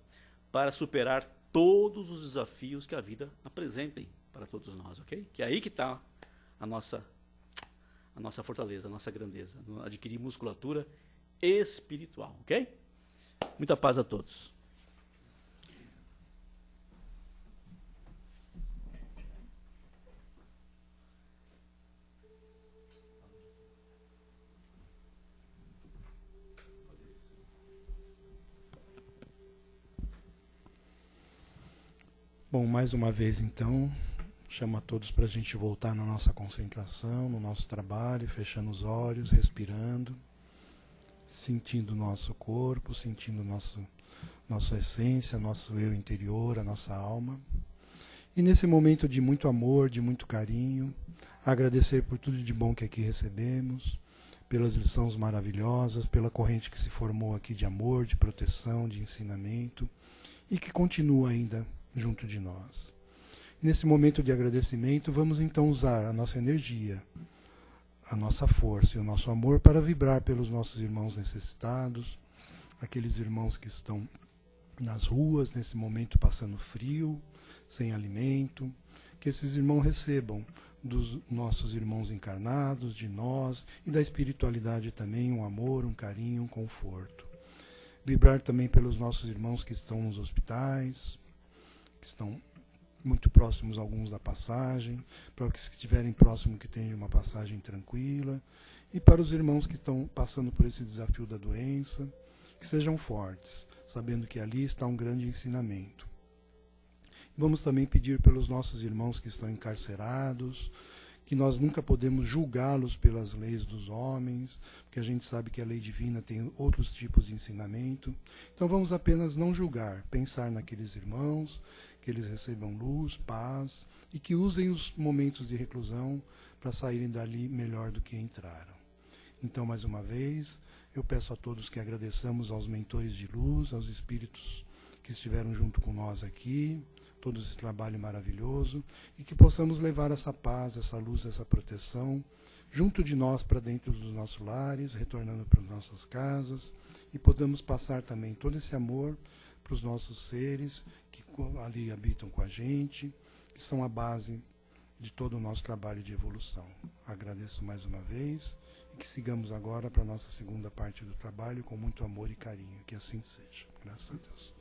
para superar todos os desafios que a vida apresentem para todos nós, ok? Que é aí que está a nossa fortaleza, a nossa grandeza, adquirir musculatura espiritual, ok? Muita paz a todos. Bom, mais uma vez então, chamo a todos para a gente voltar na nossa concentração, no nosso trabalho, fechando os olhos, respirando, sentindo o nosso corpo, sentindo nossa essência, nosso eu interior, a nossa alma. E nesse momento de muito amor, de muito carinho, agradecer por tudo de bom que aqui recebemos, pelas lições maravilhosas, pela corrente que se formou aqui de amor, de proteção, de ensinamento, e que continua ainda junto de nós. Nesse momento de agradecimento, vamos então usar a nossa energia, a nossa força e o nosso amor para vibrar pelos nossos irmãos necessitados, aqueles irmãos que estão nas ruas, nesse momento passando frio, sem alimento, que esses irmãos recebam dos nossos irmãos encarnados, de nós e da espiritualidade também, um amor, um carinho, um conforto. Vibrar também pelos nossos irmãos que estão nos hospitais, que estão muito próximos alguns da passagem, para os que estiverem próximos que tenham uma passagem tranquila, e para os irmãos que estão passando por esse desafio da doença, que sejam fortes, sabendo que ali está um grande ensinamento. Vamos também pedir pelos nossos irmãos que estão encarcerados, que nós nunca podemos julgá-los pelas leis dos homens, porque a gente sabe que a lei divina tem outros tipos de ensinamento. Então vamos apenas não julgar, pensar naqueles irmãos, que eles recebam luz, paz, e que usem os momentos de reclusão para saírem dali melhor do que entraram. Então, mais uma vez, eu peço a todos que agradeçamos aos mentores de luz, aos espíritos que estiveram junto com nós aqui, todo esse trabalho maravilhoso, e que possamos levar essa paz, essa luz, essa proteção junto de nós para dentro dos nossos lares, retornando para as nossas casas, e podemos passar também todo esse amor para os nossos seres que ali habitam com a gente, que são a base de todo o nosso trabalho de evolução. Agradeço mais uma vez e que sigamos agora para a nossa segunda parte do trabalho com muito amor e carinho. Que assim seja. Graças a Deus.